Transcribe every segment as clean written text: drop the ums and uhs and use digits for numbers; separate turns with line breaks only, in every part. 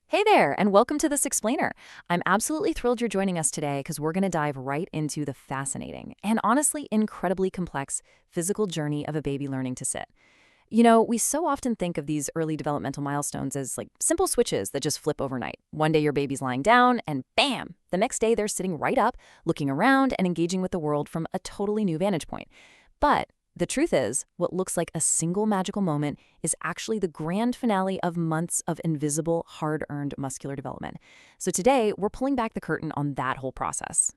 Hey there, and welcome to This Explainer. I'm absolutely thrilled you're joining us today because we're going to dive right into the fascinating and honestly incredibly complex physical journey of a baby learning to sit. We so often think of these early developmental milestones as like simple switches that just flip overnight. One day your baby's lying down, and bam! The next day they're sitting right up, looking around and engaging with the world from a totally new vantage point. But the truth is, what looks like a single magical moment is actually the grand finale of months of invisible, hard-earned muscular development. So today, we're pulling back the curtain on that whole process.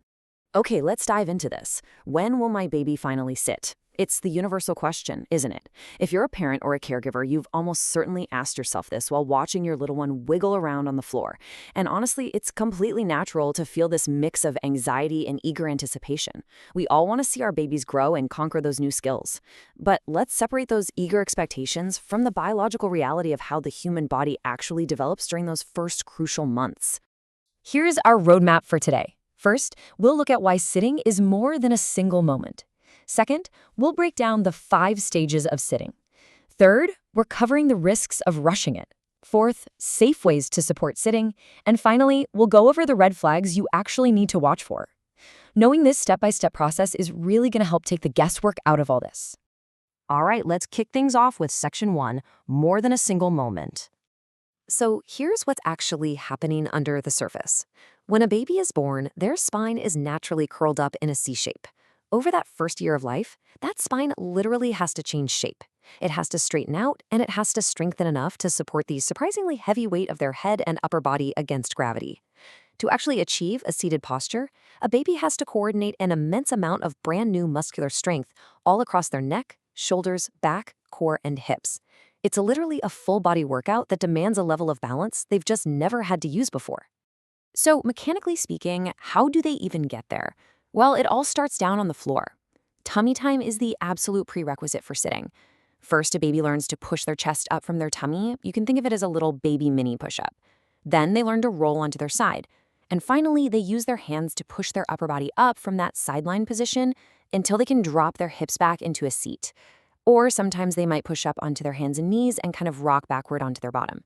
Okay, let's dive into this. When will my baby finally sit? It's the universal question, isn't it? If you're a parent or a caregiver, you've almost certainly asked yourself this while watching your little one wiggle around on the floor. And honestly, it's completely natural to feel this mix of anxiety and eager anticipation. We all want to see our babies grow and conquer those new skills. But let's separate those eager expectations from the biological reality of how the human body actually develops during those first crucial months. Here's our roadmap for today. First, we'll look at why sitting is more than a single moment. Second, we'll break down the 5 stages of sitting. Third, we're covering the risks of rushing it. Fourth, safe ways to support sitting. And finally, we'll go over the red flags you actually need to watch for. Knowing this step-by-step process is really going to help take the guesswork out of all this. All right, let's kick things off with Section 1, more than a single moment. So here's what's actually happening under the surface. When a baby is born, their spine is naturally curled up in a C shape. Over that first year of life, that spine literally has to change shape. It has to straighten out, and it has to strengthen enough to support the surprisingly heavy weight of their head and upper body against gravity. To actually achieve a seated posture, a baby has to coordinate an immense amount of brand new muscular strength all across their neck, shoulders, back, core, and hips. It's literally a full-body workout that demands a level of balance they've just never had to use before. So, mechanically speaking, how do they even get there? Well, it all starts down on the floor. Tummy time is the absolute prerequisite for sitting. First, a baby learns to push their chest up from their tummy. You can think of it as a little baby mini push-up. Then they learn to roll onto their side. And finally, they use their hands to push their upper body up from that sideline position until they can drop their hips back into a seat. Or sometimes they might push up onto their hands and knees and kind of rock backward onto their bottom.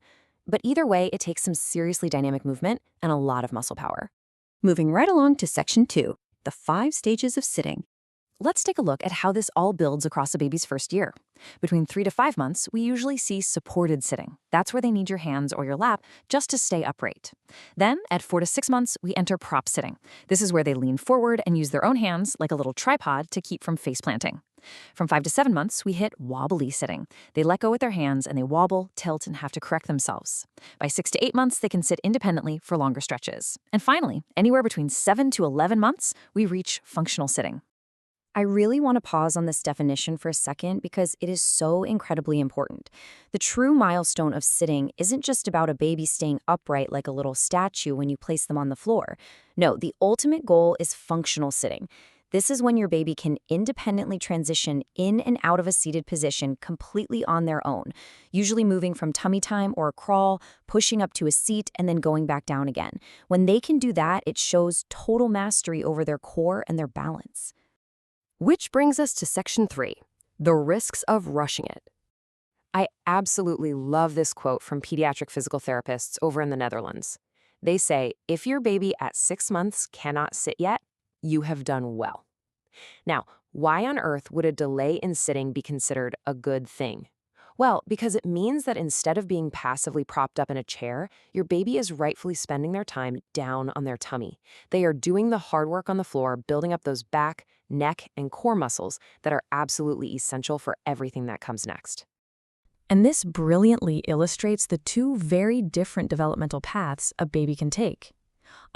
But either way, it takes some seriously dynamic movement and a lot of muscle power. Moving right along to Section 2. The 5 stages of sitting. Let's take a look at how this all builds across a baby's first year. Between 3 to 5 months, we usually see supported sitting. That's where they need your hands or your lap just to stay upright. Then, at 4 to 6 months, we enter prop sitting. This is where they lean forward and use their own hands like a little tripod to keep from face planting. From 5 to 7 months, we hit wobbly sitting. They let go with their hands and they wobble, tilt, and have to correct themselves. By 6 to 8 months, they can sit independently for longer stretches. And finally, anywhere between 7 to 11 months, we reach functional sitting. I really want to pause on this definition for a second because it is so incredibly important. The true milestone of sitting isn't just about a baby staying upright like a little statue when you place them on the floor. No, the ultimate goal is functional sitting. This is when your baby can independently transition in and out of a seated position completely on their own, usually moving from tummy time or a crawl, pushing up to a seat, and then going back down again. When they can do that, it shows total mastery over their core and their balance. Which brings us to Section 3, the risks of rushing it. I absolutely love this quote from pediatric physical therapists over in the Netherlands. They say, if your baby at 6 months cannot sit yet, you have done well. Now, why on earth would a delay in sitting be considered a good thing? Well, because it means that instead of being passively propped up in a chair, your baby is rightfully spending their time down on their tummy. They are doing the hard work on the floor, building up those back, neck, and core muscles that are absolutely essential for everything that comes next. And this brilliantly illustrates the 2 very different developmental paths a baby can take.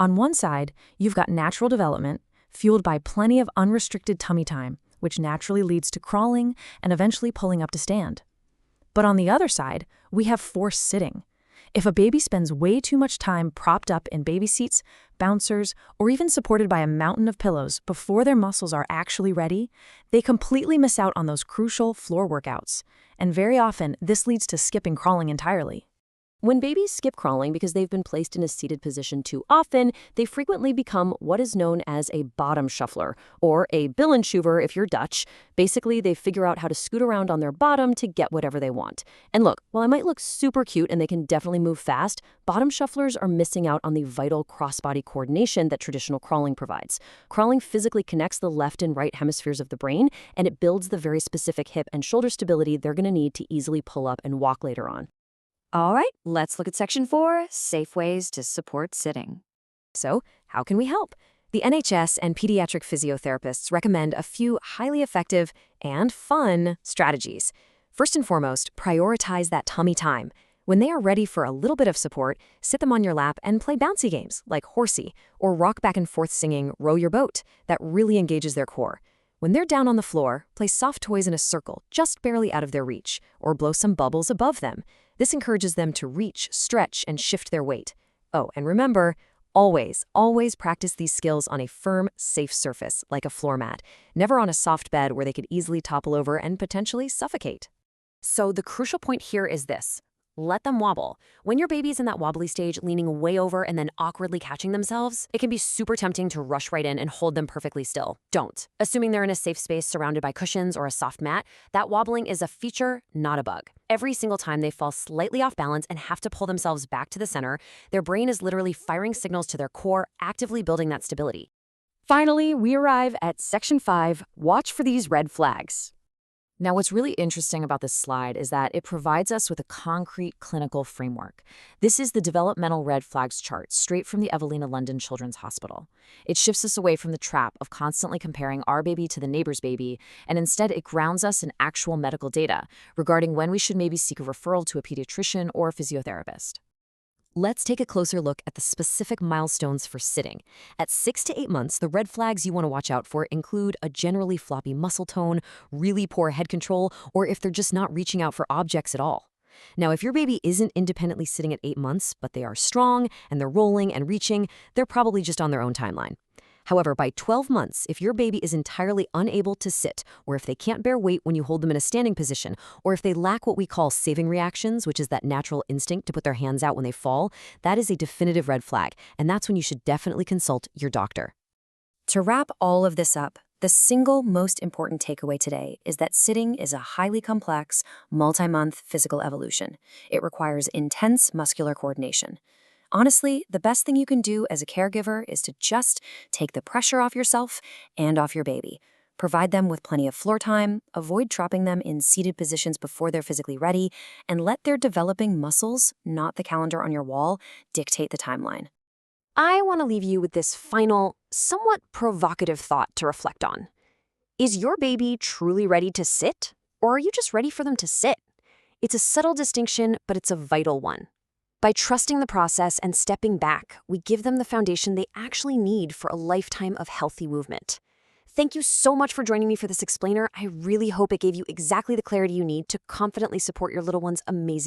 On one side, you've got natural development, fueled by plenty of unrestricted tummy time, which naturally leads to crawling and eventually pulling up to stand. But on the other side, we have forced sitting. If a baby spends way too much time propped up in baby seats, bouncers, or even supported by a mountain of pillows before their muscles are actually ready, they completely miss out on those crucial floor workouts. And very often, this leads to skipping crawling entirely.
When babies skip crawling because they've been placed in a seated position too often, they frequently become what is known as a bottom shuffler, or a billenschuiver if you're Dutch. Basically, they figure out how to scoot around on their bottom to get whatever they want. And look, while it might look super cute and they can definitely move fast, bottom shufflers are missing out on the vital cross-body coordination that traditional crawling provides. Crawling physically connects the left and right hemispheres of the brain, and it builds the very specific hip and shoulder stability they're going to need to easily pull up and walk later on.
All right, let's look at Section 4, Safe Ways to Support Sitting. So, how can we help? The NHS and pediatric physiotherapists recommend a few highly effective and fun strategies. First and foremost, prioritize that tummy time. When they are ready for a little bit of support, sit them on your lap and play bouncy games like horsey, or rock back and forth singing Row Your Boat. That really engages their core. When they're down on the floor, place soft toys in a circle just barely out of their reach, or blow some bubbles above them. This encourages them to reach, stretch, and shift their weight. Oh, and remember, always practice these skills on a firm, safe surface, like a floor mat, never on a soft bed where they could easily topple over and potentially suffocate. So the crucial point here is this. Let them wobble. When your baby's in that wobbly stage, leaning way over and then awkwardly catching themselves, it can be super tempting to rush right in and hold them perfectly still. Don't. Assuming they're in a safe space surrounded by cushions or a soft mat, that wobbling is a feature, not a bug. Every single time they fall slightly off balance and have to pull themselves back to the center, their brain is literally firing signals to their core, actively building that stability. Finally, we arrive at Section 5, watch for these red flags. Now, what's really interesting about this slide is that it provides us with a concrete clinical framework. This is the developmental red flags chart, straight from the Evelina London Children's Hospital. It shifts us away from the trap of constantly comparing our baby to the neighbor's baby, and instead it grounds us in actual medical data regarding when we should maybe seek a referral to a pediatrician or a physiotherapist. Let's take a closer look at the specific milestones for sitting. At 6 to 8 months, the red flags you want to watch out for include a generally floppy muscle tone, really poor head control, or if they're just not reaching out for objects at all. Now, if your baby isn't independently sitting at 8 months, but they are strong and they're rolling and reaching, they're probably just on their own timeline. However, by 12 months, if your baby is entirely unable to sit, or if they can't bear weight when you hold them in a standing position, or if they lack what we call saving reactions, which is that natural instinct to put their hands out when they fall, that is a definitive red flag, and that's when you should definitely consult your doctor. To wrap all of this up, the single most important takeaway today is that sitting is a highly complex, multi-month physical evolution. It requires intense muscular coordination. Honestly, the best thing you can do as a caregiver is to just take the pressure off yourself and off your baby. Provide them with plenty of floor time, avoid trapping them in seated positions before they're physically ready, and let their developing muscles, not the calendar on your wall, dictate the timeline. I want to leave you with this final, somewhat provocative thought to reflect on. Is your baby truly ready to sit, or are you just ready for them to sit? It's a subtle distinction, but it's a vital one. By trusting the process and stepping back, we give them the foundation they actually need for a lifetime of healthy movement. Thank you so much for joining me for this explainer. I really hope it gave you exactly the clarity you need to confidently support your little one's amazing